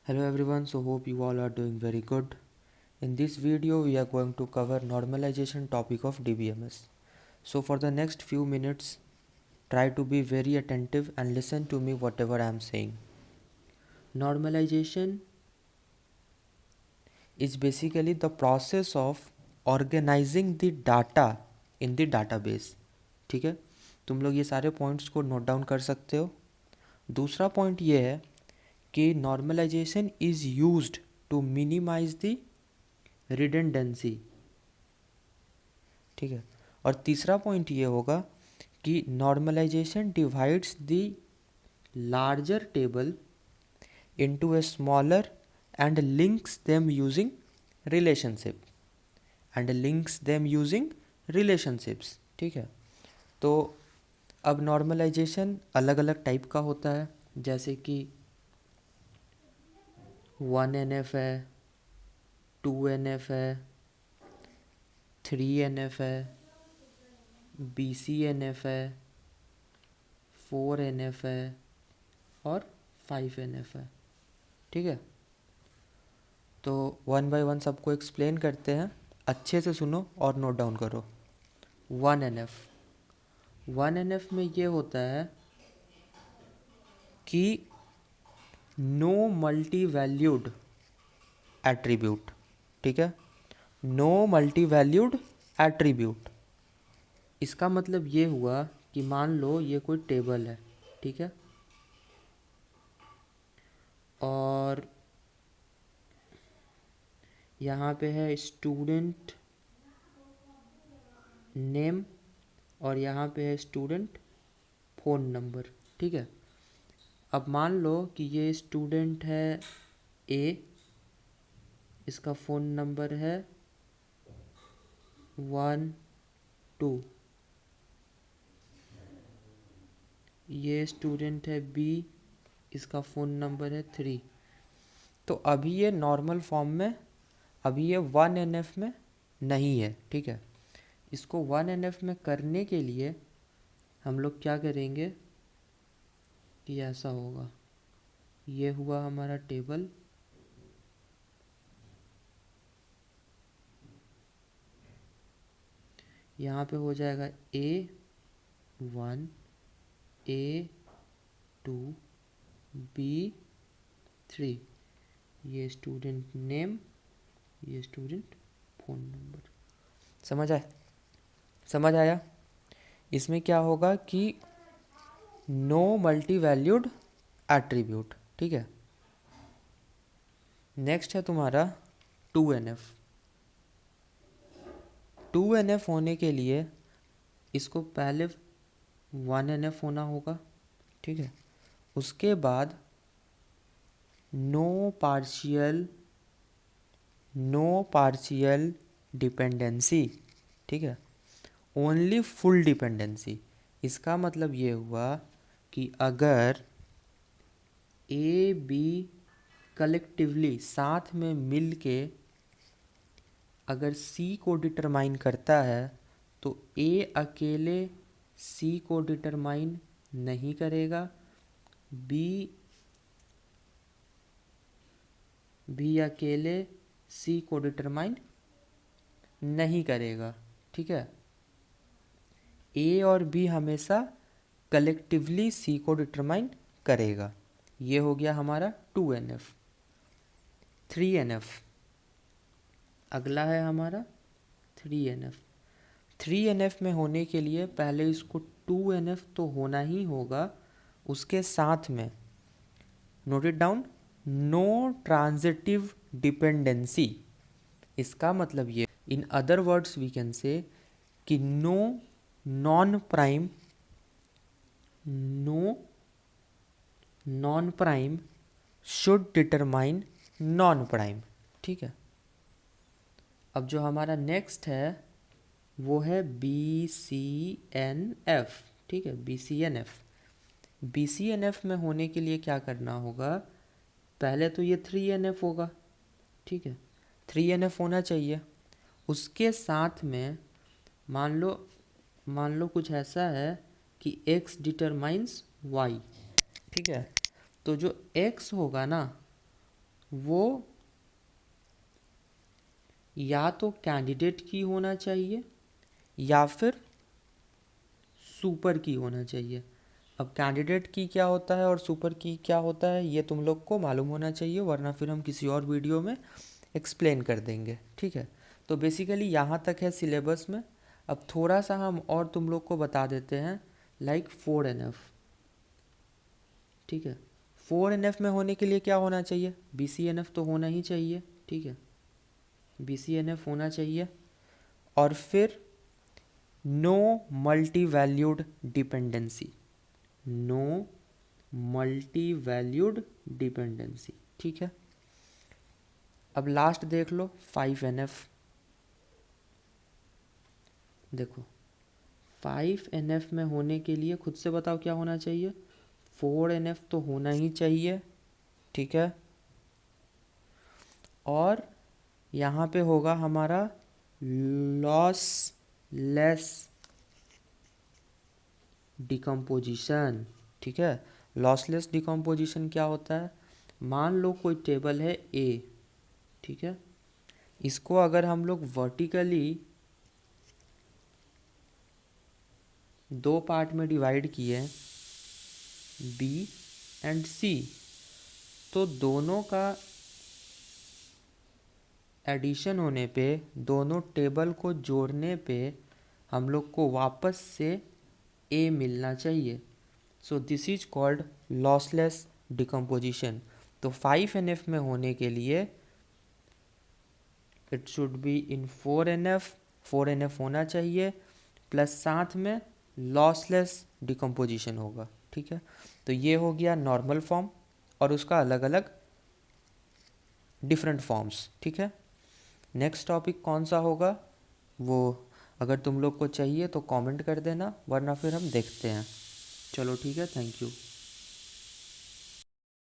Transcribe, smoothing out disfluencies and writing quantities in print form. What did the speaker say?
Hello everyone, so hope you all are doing very good. In this video we are going to cover normalization topic of DBMS. So for the next few minutes try to be very attentive and listen to me whatever I am saying. Normalization is basically the process of organizing the data in the database. ठीक है, तुम लोग ये सारे points को note down कर सकते हो. दूसरा पॉइंट ये है कि normalisation is used to minimise the redundancy. ठीक है, और तीसरा पॉइंट ये होगा कि normalisation divides the larger table into a smaller and links them using relationship relationships. ठीक है, तो अब नॉर्मलाइजेशन अलग अलग टाइप का होता है, जैसे कि 1NF है, 2NF है, 3NF है, BCNF है, 4NF है और 5NF है. ठीक है, तो वन बाय वन सबको एक्सप्लेन करते हैं. अच्छे से सुनो और नोट डाउन करो. 1NF में ये होता है कि नो मल्टी वैल्यूड एट्रीब्यूट. ठीक है, नो मल्टी वैल्यूड एट्रीब्यूट. इसका मतलब ये हुआ कि मान लो ये कोई टेबल है. ठीक है, और यहाँ पे है स्टूडेंट नेम और यहाँ पे है स्टूडेंट फ़ोन नंबर. ठीक है, अब मान लो कि ये स्टूडेंट है ए, इसका फ़ोन नंबर है 1 2. ये स्टूडेंट है बी, इसका फ़ोन नंबर है 3. तो अभी ये नॉर्मल फॉर्म में, अभी ये 1NF में नहीं है. ठीक है, इसको 1NF में करने के लिए हम लोग क्या करेंगे कि ऐसा होगा. ये हुआ हमारा टेबल, यहाँ पे हो जाएगा A1 A2 B3. ये स्टूडेंट नेम, ये स्टूडेंट फ़ोन नंबर. समझ आया. इसमें क्या होगा कि नो मल्टी वैल्यूड एट्रीब्यूट. ठीक है, नेक्स्ट है तुम्हारा 2NF. 2NF होने के लिए इसको पहले 1NF होना होगा. ठीक है, उसके बाद नो पार्शियल डिपेंडेंसी. ठीक है, ओनली फुल डिपेंडेंसी. इसका मतलब ये हुआ कि अगर ए बी कलेक्टिवली साथ में मिल के अगर सी को डिटरमाइन करता है तो ए अकेले सी को डिटरमाइन नहीं करेगा, बी अकेले सी को डिटरमाइन नहीं करेगा. ठीक है, ए और बी हमेशा कलेक्टिवली सी को डिटरमाइन करेगा. ये हो गया हमारा 2NF. 3NF अगला है हमारा 3NF. 3NF में होने के लिए पहले इसको 2NF तो होना ही होगा, उसके साथ में note it down, no transitive dependency. इसका मतलब ये, in other words we can say कि no non prime should determine non prime. ठीक है, अब जो हमारा नेक्स्ट है वो है BCNF. ठीक है, BCNF में होने के लिए क्या करना होगा, पहले तो ये 3NF होगा. ठीक है, 3NF होना चाहिए. उसके साथ में मान लो कुछ ऐसा है कि x डिटरमाइंस y. ठीक है, तो जो x होगा ना, वो या तो कैंडिडेट की होना चाहिए या फिर सुपर की होना चाहिए। अब कैंडिडेट की क्या होता है और सुपर की क्या होता है ये तुम लोग को मालूम होना चाहिए, वरना फिर हम किसी और वीडियो में एक्सप्लेन कर देंगे, ठीक है। तो बेसिकली यहाँ तक है सिलेबस में। अब थोड़ा सा हम और तुम लोग को बता देते हैं, लाइक 4NF, ठीक है। 4NF में होने के लिए क्या होना चाहिए, BCNF तो होना ही चाहिए, ठीक है, BCNF होना चाहिए। और फिर no multi valued dependency, no multi valued dependency, ठीक है। अब लास्ट देख लो 5NF। देखो 5NF में होने के लिए खुद से बताओ क्या होना चाहिए, 4NF तो होना ही चाहिए, ठीक है। और यहाँ पे होगा हमारा लॉसलेस डिकम्पोजिशन, ठीक है। लॉसलेस डिकम्पोजिशन क्या होता है, मान लो कोई टेबल है A, ठीक है। इसको अगर हम लोग वर्टिकली दो पार्ट में डिवाइड किए B एंड C, तो दोनों का एडिशन होने पे, दोनों टेबल को जोड़ने पे हम लोग को वापस से A मिलना चाहिए। So this is called lossless decomposition. तो 5NF में होने के लिए it should be in 4NF, 4NF होना चाहिए, प्लस साथ में लॉसलेस डिकम्पोजिशन होगा, ठीक है। तो ये हो गया नॉर्मल फॉर्म और उसका अलग अलग डिफरेंट फॉर्म्स, ठीक है। नेक्स्ट टॉपिक कौन सा होगा वो अगर तुम लोग को चाहिए तो कमेंट कर देना, वरना फिर हम देखते हैं। चलो ठीक है, थैंक यू।